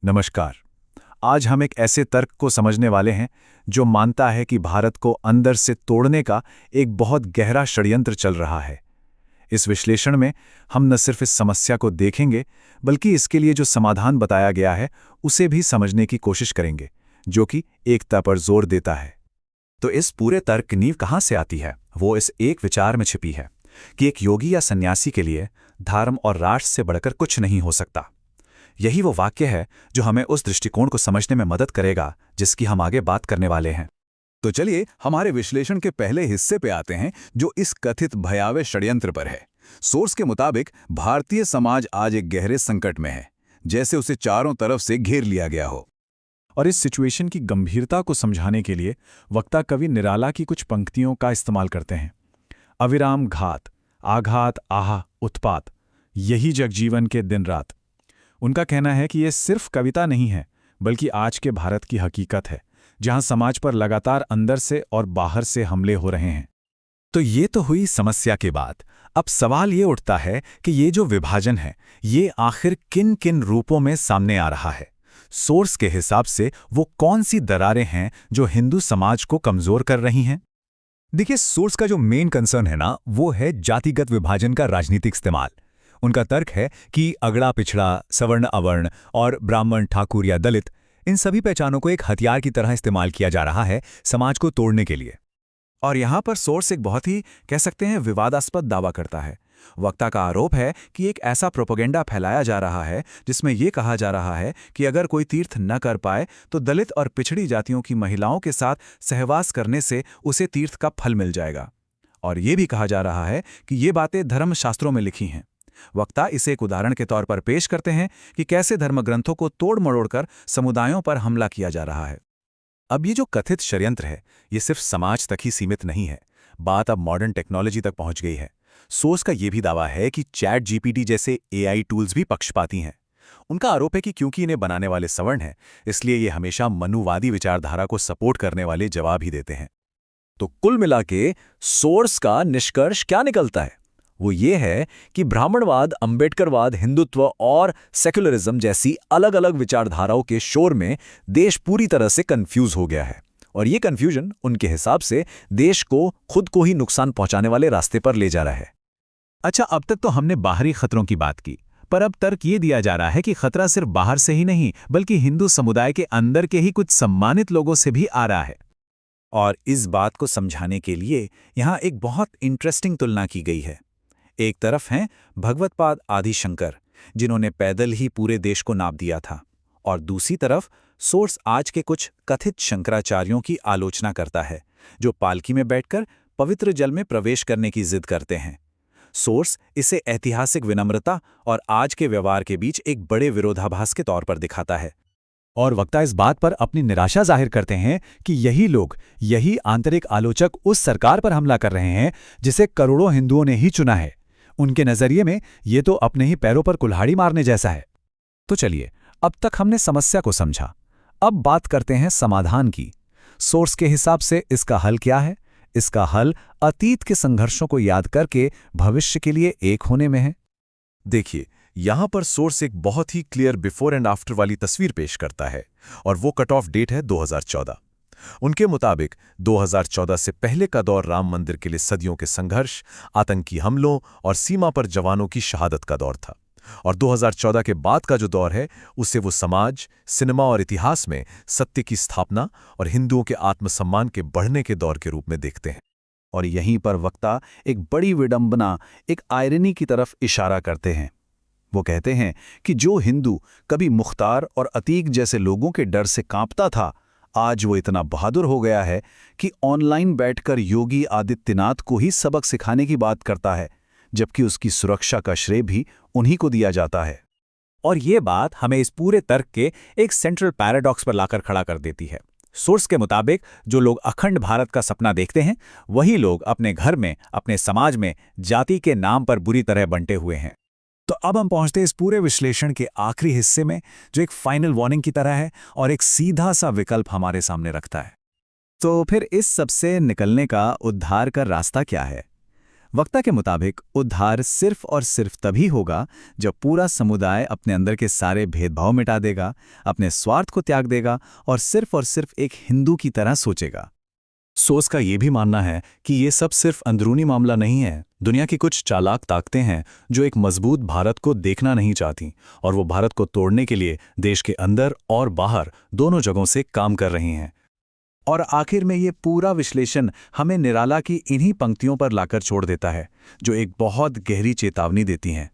नमस्कार। आज हम एक ऐसे तर्क को समझने वाले हैं जो मानता है कि भारत को अंदर से तोड़ने का एक बहुत गहरा षड्यंत्र चल रहा है। इस विश्लेषण में हम न सिर्फ इस समस्या को देखेंगे बल्कि इसके लिए जो समाधान बताया गया है उसे भी समझने की कोशिश करेंगे, जो कि एकता पर जोर देता है। तो इस पूरे तर्क की नींव कहाँ से आती है? वो इस एक विचार में छिपी है कि एक योगी या सन्यासी के लिए धर्म और राष्ट्र से बढ़कर कुछ नहीं हो सकता। यही वो वाक्य है जो हमें उस दृष्टिकोण को समझने में मदद करेगा जिसकी हम आगे बात करने वाले हैं। तो चलिए हमारे विश्लेषण के पहले हिस्से पे आते हैं, जो इस कथित भयावह षड्यंत्र पर है। सोर्स के मुताबिक भारतीय समाज आज एक गहरे संकट में है, जैसे उसे चारों तरफ से घेर लिया गया हो। और इस सिचुएशन की गंभीरता को समझाने के लिए वक्ता कवि निराला की कुछ पंक्तियों का इस्तेमाल करते हैं। अविराम घात, आघात, आहा, उत्पात, यही जगजीवन के दिन रात। उनका कहना है कि यह सिर्फ कविता नहीं है बल्कि आज के भारत की हकीकत है, जहां समाज पर लगातार अंदर से और बाहर से हमले हो रहे हैं। तो ये तो हुई समस्या की बात। अब सवाल ये उठता है कि ये जो विभाजन है ये आखिर किन किन रूपों में सामने आ रहा है। सोर्स के हिसाब से वो कौन सी दरारें हैं जो हिंदू समाज को कमजोर कर रही हैं? देखिए, सोर्स का जो मेन कंसर्न है ना, वो है जातिगत विभाजन का राजनीतिक इस्तेमाल। उनका तर्क है कि अगड़ा पिछड़ा, सवर्ण अवर्ण और ब्राह्मण, ठाकुर या दलित, इन सभी पहचानों को एक हथियार की तरह इस्तेमाल किया जा रहा है समाज को तोड़ने के लिए। और यहाँ पर सोर्स एक बहुत ही कह सकते हैं विवादास्पद दावा करता है। वक्ता का आरोप है कि एक ऐसा प्रोपेगेंडा फैलाया जा रहा है जिसमें यह कहा जा रहा है कि अगर कोई तीर्थ न कर पाए तो दलित और पिछड़ी जातियों की महिलाओं के साथ सहवास करने से उसे तीर्थ का फल मिल जाएगा। और ये भी कहा जा रहा है कि ये बातें धर्मशास्त्रों में लिखी हैं। वक्ता इसे एक उदाहरण के तौर पर पेश करते हैं कि कैसे धर्मग्रंथों को तोड़ मरोड़कर समुदायों पर हमला किया जा रहा है। अब ये जो कथित षड्यंत्र है ये सिर्फ समाज तक ही सीमित नहीं है, बात अब मॉडर्न टेक्नोलॉजी तक पहुंच गई है। सोर्स का ये भी दावा है कि चैट जीपीटी जैसे एआई टूल्स भी पक्षपाती हैं। उनका आरोप है कि क्योंकि इन्हें बनाने वाले सवर्ण हैं, इसलिए ये हमेशा मनुवादी विचारधारा को सपोर्ट करने वाले जवाब ही देते हैं। तो कुल मिला के सोर्स का निष्कर्ष क्या निकलता है? वो ये है कि ब्राह्मणवाद, अंबेडकरवाद, हिंदुत्व और सेक्युलरिज्म जैसी अलग अलग विचारधाराओं के शोर में देश पूरी तरह से कंफ्यूज हो गया है। और ये कंफ्यूजन उनके हिसाब से देश को खुद को ही नुकसान पहुंचाने वाले रास्ते पर ले जा रहा है। अच्छा, अब तक तो हमने बाहरी खतरों की बात की, पर अब तर्क ये दिया जा रहा है कि खतरा सिर्फ बाहर से ही नहीं बल्कि हिंदू समुदाय के अंदर के ही कुछ सम्मानित लोगों से भी आ रहा है। और इस बात को समझाने के लिए यहाँ एक बहुत इंटरेस्टिंग तुलना की गई है। एक तरफ हैं भगवत्पाद आदि शंकर, जिन्होंने पैदल ही पूरे देश को नाप दिया था, और दूसरी तरफ सोर्स आज के कुछ कथित शंकराचार्यों की आलोचना करता है, जो पालकी में बैठकर पवित्र जल में प्रवेश करने की जिद करते हैं। सोर्स इसे ऐतिहासिक विनम्रता और आज के व्यवहार के बीच एक बड़े विरोधाभास के तौर पर दिखाता है। और वक्ता इस बात पर अपनी निराशा जाहिर करते हैं कि यही लोग, यही आंतरिक आलोचक उस सरकार पर हमला कर रहे हैं जिसे करोड़ों हिंदुओं ने ही चुना है। उनके नजरिए में ये तो अपने ही पैरों पर कुल्हाड़ी मारने जैसा है। तो चलिए, अब तक हमने समस्या को समझा, अब बात करते हैं समाधान की। सोर्स के हिसाब से इसका हल क्या है? इसका हल अतीत के संघर्षों को याद करके भविष्य के लिए एक होने में है। देखिए, यहां पर सोर्स एक बहुत ही क्लियर बिफोर एंड आफ्टर वाली तस्वीर पेश करता है, और वो कट ऑफ डेट है 2014। उनके मुताबिक 2014 से पहले का दौर राम मंदिर के लिए सदियों के संघर्ष, आतंकी हमलों और सीमा पर जवानों की शहादत का दौर था। और 2014 के बाद का जो दौर है उसे वो समाज, सिनेमा और इतिहास में सत्य की स्थापना और हिंदुओं के आत्मसम्मान के बढ़ने के दौर के रूप में देखते हैं। और यहीं पर वक्ता एक बड़ी विडंबना, एक आयरनी की तरफ इशारा करते हैं। वो कहते हैं कि जो हिंदू कभी मुख्तार और अतीक जैसे लोगों के डर से कांपता था, आज वो इतना बहादुर हो गया है कि ऑनलाइन बैठकर योगी आदित्यनाथ को ही सबक सिखाने की बात करता है, जबकि उसकी सुरक्षा का श्रेय भी उन्हीं को दिया जाता है। और ये बात हमें इस पूरे तर्क के एक सेंट्रल पैराडॉक्स पर लाकर खड़ा कर देती है। सोर्स के मुताबिक जो लोग अखंड भारत का सपना देखते हैं, वही लोग अपने घर में, अपने समाज में जाति के नाम पर बुरी तरह बंटे हुए हैं। तो अब हम पहुंचते इस पूरे विश्लेषण के आखिरी हिस्से में, जो एक फाइनल वार्निंग की तरह है और एक सीधा सा विकल्प हमारे सामने रखता है। तो फिर इस सबसे निकलने का, उद्धार का रास्ता क्या है? वक्ता के मुताबिक उद्धार सिर्फ और सिर्फ तभी होगा जब पूरा समुदाय अपने अंदर के सारे भेदभाव मिटा देगा, अपने स्वार्थ को त्याग देगा और सिर्फ एक हिंदू की तरह सोचेगा। सोस का ये भी मानना है कि ये सब सिर्फ अंदरूनी मामला नहीं है। दुनिया की कुछ चालाक ताकतें हैं जो एक मजबूत भारत को देखना नहीं चाहती और वो भारत को तोड़ने के लिए देश के अंदर और बाहर दोनों जगहों से काम कर रही हैं। और आखिर में ये पूरा विश्लेषण हमें निराला की इन्हीं पंक्तियों पर लाकर छोड़ देता है, जो एक बहुत गहरी चेतावनी देती हैं।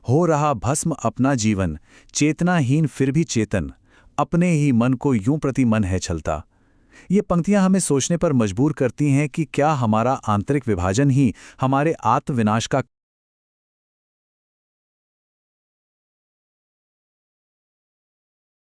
हो रहा भस्म अपना जीवन, चेतनाहीन फिर भी चेतन, अपने ही मन को यूं प्रति मन है छलता। ये पंक्तियां हमें सोचने पर मजबूर करती हैं कि क्या हमारा आंतरिक विभाजन ही हमारे आत्मविनाश का